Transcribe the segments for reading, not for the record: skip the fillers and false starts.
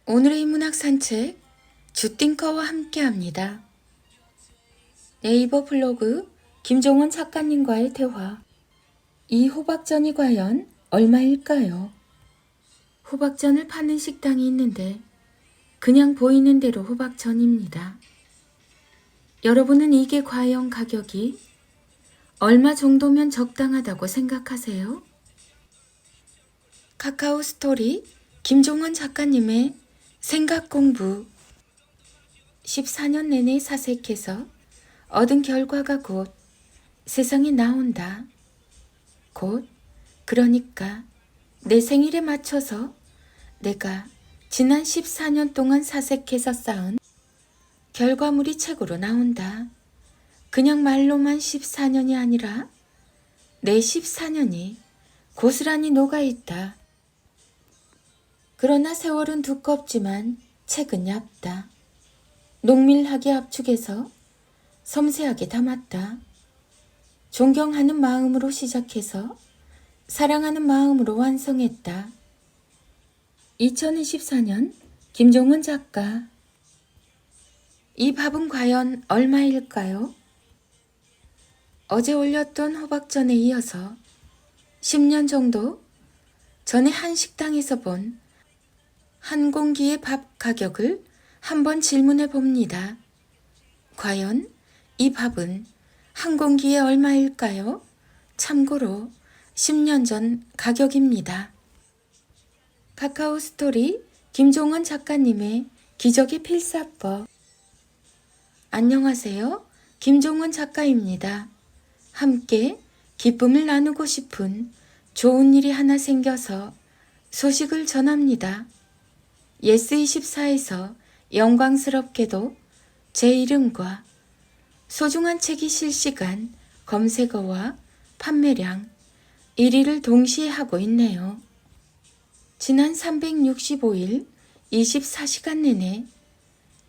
오늘의 문학 산책 주띵커와 함께합니다. 네이버 블로그 김종원 작가님과의 대화. 이 호박전이 과연 얼마일까요? 호박전을 파는 식당이 있는데 그냥 보이는 대로 호박전입니다. 여러분은 이게 과연 가격이 얼마 정도면 적당하다고 생각하세요? 카카오 스토리 김종원 작가님의 생각 공부. 14년 내내 사색해서 얻은 결과가 곧 세상에 나온다. 곧, 그러니까 내 생일에 맞춰서 내가 지난 14년 동안 사색해서 쌓은 결과물이 책으로 나온다. 그냥 말로만 14년이 아니라 내 14년이 고스란히 녹아있다. 그러나 세월은 두껍지만 책은 얇다. 농밀하게 압축해서 섬세하게 담았다. 존경하는 마음으로 시작해서 사랑하는 마음으로 완성했다. 2024년 김종원 작가. 이 밥은 과연 얼마일까요? 어제 올렸던 호박전에 이어서 10년 정도 전에 한 식당에서 본 한 공기의 밥 가격을 한번 질문해 봅니다. 과연 이 밥은 한 공기에 얼마일까요? 참고로 10년 전 가격입니다. 카카오 스토리 김종원 작가님의 기적의 필사법. 안녕하세요. 김종원 작가입니다. 함께 기쁨을 나누고 싶은 좋은 일이 하나 생겨서 소식을 전합니다. 예스24에서 영광스럽게도 제 이름과 소중한 책이 실시간 검색어와 판매량 1위를 동시에 하고 있네요. 지난 365일 24시간 내내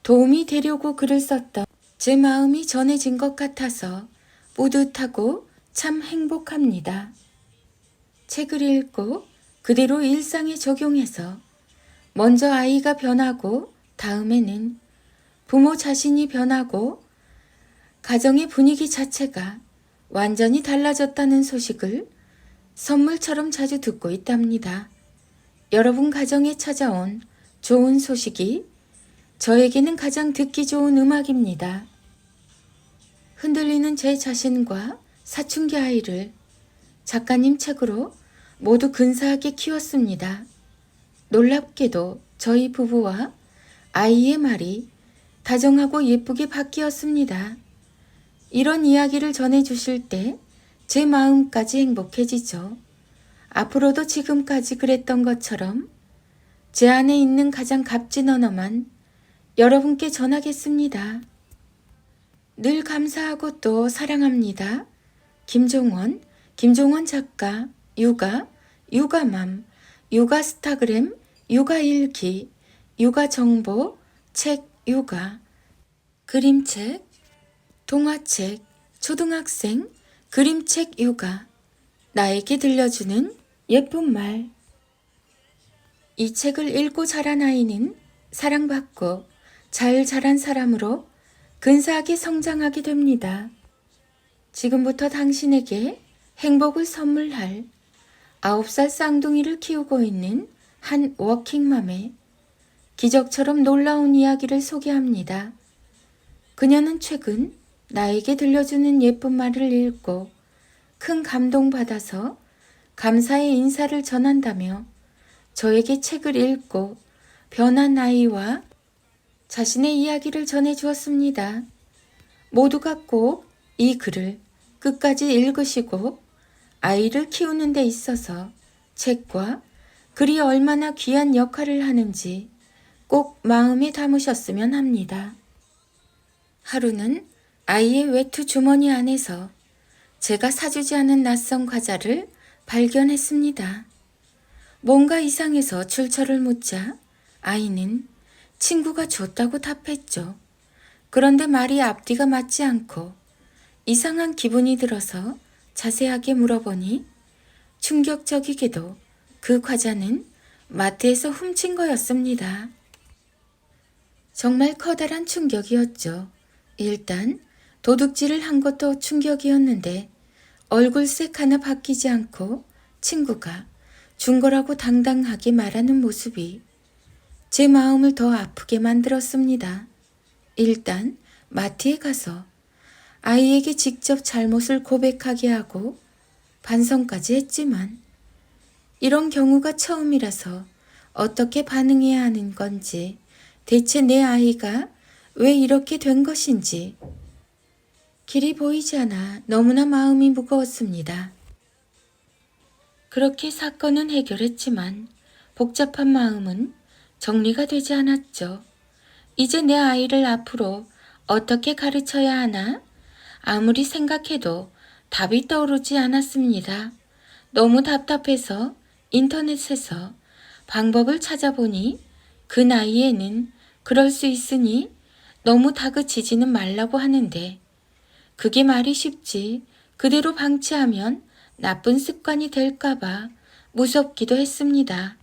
도움이 되려고 글을 썼던 제 마음이 전해진 것 같아서 뿌듯하고 참 행복합니다. 책을 읽고 그대로 일상에 적용해서 먼저 아이가 변하고 다음에는 부모 자신이 변하고 가정의 분위기 자체가 완전히 달라졌다는 소식을 선물처럼 자주 듣고 있답니다. 여러분 가정에 찾아온 좋은 소식이 저에게는 가장 듣기 좋은 음악입니다. 흔들리는 제 자신과 사춘기 아이를 작가님 책으로 모두 근사하게 키웠습니다. 놀랍게도 저희 부부와 아이의 말이 다정하고 예쁘게 바뀌었습니다. 이런 이야기를 전해주실 때 제 마음까지 행복해지죠. 앞으로도 지금까지 그랬던 것처럼 제 안에 있는 가장 값진 언어만 여러분께 전하겠습니다. 늘 감사하고 또 사랑합니다. 김종원 작가, 육아맘, 육아스타그램, 육아일기, 육아정보, 책 육아, 그림책, 동화책, 초등학생, 그림책 육아, 나에게 들려주는 예쁜 말. 이 책을 읽고 자란 아이는 사랑받고 잘 자란 사람으로 근사하게 성장하게 됩니다. 지금부터 당신에게 행복을 선물할 9살 쌍둥이를 키우고 있는 한 워킹맘의 기적처럼 놀라운 이야기를 소개합니다. 그녀는 최근 나에게 들려주는 예쁜 말을 읽고 큰 감동받아서 감사의 인사를 전한다며 저에게 책을 읽고 변한 아이와 자신의 이야기를 전해주었습니다. 모두가 꼭 이 글을 끝까지 읽으시고 아이를 키우는 데 있어서 책과 글이 얼마나 귀한 역할을 하는지 꼭 마음에 담으셨으면 합니다. 하루는 아이의 외투 주머니 안에서 제가 사주지 않은 낯선 과자를 발견했습니다. 뭔가 이상해서 출처를 묻자 아이는 친구가 줬다고 답했죠. 그런데 말이 앞뒤가 맞지 않고 이상한 기분이 들어서 자세하게 물어보니 충격적이게도 그 과자는 마트에서 훔친 거였습니다. 정말 커다란 충격이었죠. 일단 도둑질을 한 것도 충격이었는데 얼굴색 하나 바뀌지 않고 친구가 준 거라고 당당하게 말하는 모습이 제 마음을 더 아프게 만들었습니다. 일단 마트에 가서 아이에게 직접 잘못을 고백하게 하고 반성까지 했지만 이런 경우가 처음이라서 어떻게 반응해야 하는 건지, 대체 내 아이가 왜 이렇게 된 것인지 길이 보이지 않아 너무나 마음이 무거웠습니다. 그렇게 사건은 해결했지만 복잡한 마음은 정리가 되지 않았죠. 이제 내 아이를 앞으로 어떻게 가르쳐야 하나? 아무리 생각해도 답이 떠오르지 않았습니다. 너무 답답해서 인터넷에서 방법을 찾아보니 그 나이에는 그럴 수 있으니 너무 다그치지는 말라고 하는데 그게 말이 쉽지 그대로 방치하면 나쁜 습관이 될까봐 무섭기도 했습니다.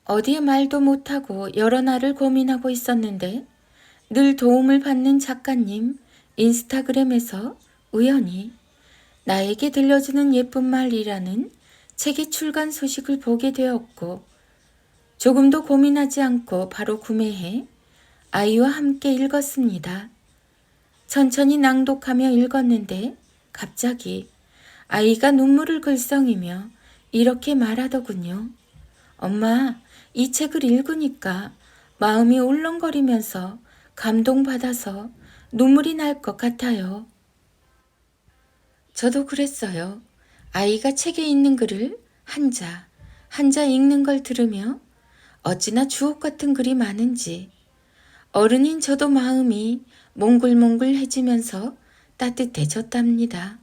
어디에 말도 못하고 여러 날을 고민하고 있었는데 늘 도움을 받는 작가님 인스타그램에서 우연히 나에게 들려주는 예쁜 말이라는 책의 출간 소식을 보게 되었고 조금도 고민하지 않고 바로 구매해 아이와 함께 읽었습니다. 천천히 낭독하며 읽었는데 갑자기 아이가 눈물을 글썽이며 이렇게 말하더군요. 엄마, 이 책을 읽으니까 마음이 울렁거리면서 감동받아서 눈물이 날 것 같아요. 저도 그랬어요. 아이가 책에 있는 글을 한자 읽는 걸 들으며 어찌나 주옥 같은 글이 많은지 어른인 저도 마음이 몽글몽글해지면서 따뜻해졌답니다.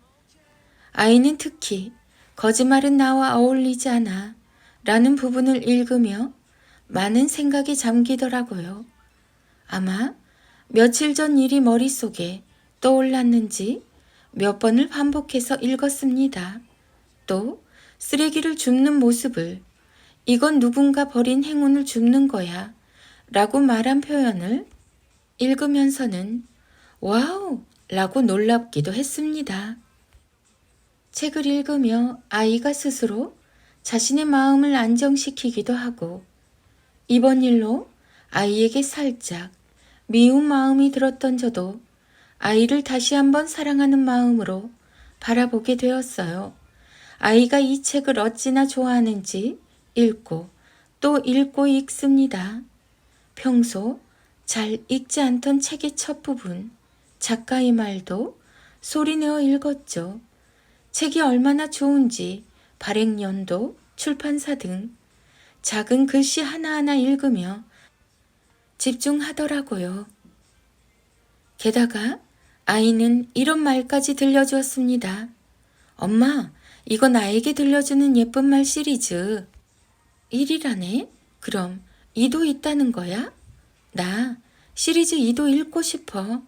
아이는 특히 거짓말은 나와 어울리지 않아 라는 부분을 읽으며 많은 생각에 잠기더라고요. 아마 며칠 전 일이 머릿속에 떠올랐는지 몇 번을 반복해서 읽었습니다. 또 쓰레기를 줍는 모습을 이건 누군가 버린 행운을 줍는 거야 라고 말한 표현을 읽으면서는 와우! 라고 놀랍기도 했습니다. 책을 읽으며 아이가 스스로 자신의 마음을 안정시키기도 하고 이번 일로 아이에게 살짝 미운 마음이 들었던 저도 아이를 다시 한번 사랑하는 마음으로 바라보게 되었어요. 아이가 이 책을 어찌나 좋아하는지 읽고 또 읽고 읽습니다. 평소 잘 읽지 않던 책의 첫 부분, 작가의 말도 소리내어 읽었죠. 책이 얼마나 좋은지 발행연도, 출판사 등 작은 글씨 하나하나 읽으며 집중하더라고요. 게다가 아이는 이런 말까지 들려주었습니다. 엄마, 이거 나에게 들려주는 예쁜 말 시리즈 1이라네? 그럼 2도 있다는 거야? 나 시리즈 2도 읽고 싶어.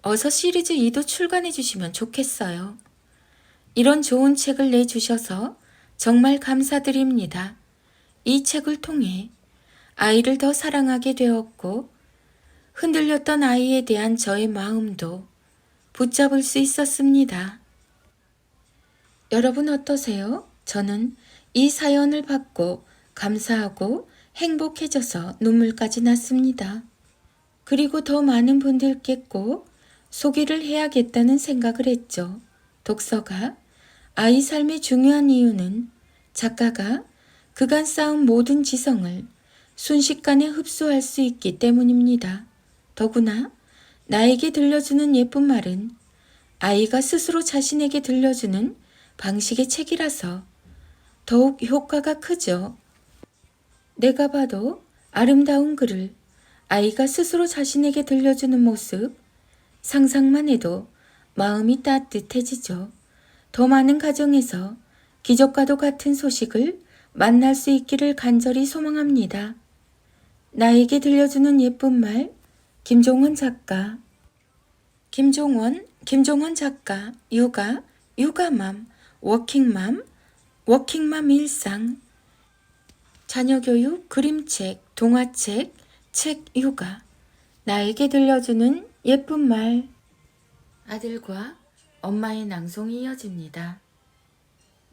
어서 시리즈 2도 출간해 주시면 좋겠어요. 이런 좋은 책을 내주셔서 정말 감사드립니다. 이 책을 통해 아이를 더 사랑하게 되었고 흔들렸던 아이에 대한 저의 마음도 붙잡을 수 있었습니다. 여러분 어떠세요? 저는 이 사연을 받고 감사하고 행복해져서 눈물까지 났습니다. 그리고 더 많은 분들께 꼭 소개를 해야겠다는 생각을 했죠. 독서가 아이 삶의 중요한 이유는 작가가 그간 쌓은 모든 지성을 순식간에 흡수할 수 있기 때문입니다. 더구나 나에게 들려주는 예쁜 말은 아이가 스스로 자신에게 들려주는 방식의 책이라서 더욱 효과가 크죠. 내가 봐도 아름다운 글을 아이가 스스로 자신에게 들려주는 모습 상상만 해도 마음이 따뜻해지죠. 더 많은 가정에서 기적과도 같은 소식을 만날 수 있기를 간절히 소망합니다. 나에게 들려주는 예쁜 말 김종원 작가 김종원 작가 육아맘 워킹맘 일상 자녀교육, 그림책, 동화책, 책 육아, 나에게 들려주는 예쁜 말. 아들과 엄마의 낭송이 이어집니다.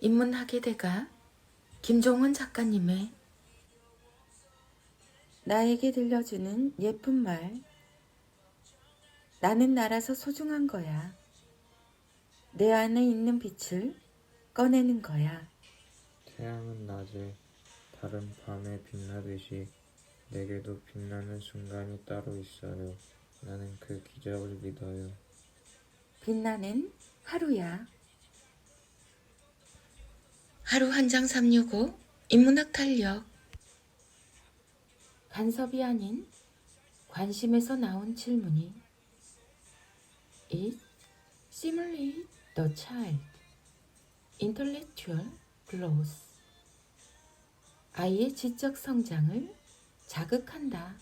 인문학의 대가 김종원 작가님의 나에게 들려주는 예쁜 말. 나는 날아서 소중한 거야. 내 안에 있는 빛을 꺼내는 거야. 태양은 낮에, 달은 밤에 빛나듯이 내게도 빛나는 순간이 따로 있어요. 나는 그 기적을 믿어요. 빛나는 하루야. 하루 한 장 365 인문학 탄력. 간섭이 아닌 관심에서 나온 질문이 It stimulates the child intellectual growth. 아이의 지적 성장을 자극한다.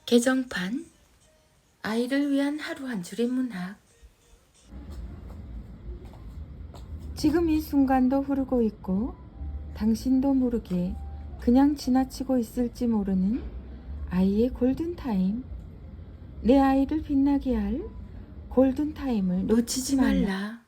개정판 아이를 위한 하루 한 줄의 문학. 지금 이 순간도 흐르고 있고 당신도 모르게 그냥 지나치고 있을지 모르는 아이의 골든타임. 내 아이를 빛나게 할 골든타임을 놓치지 말라.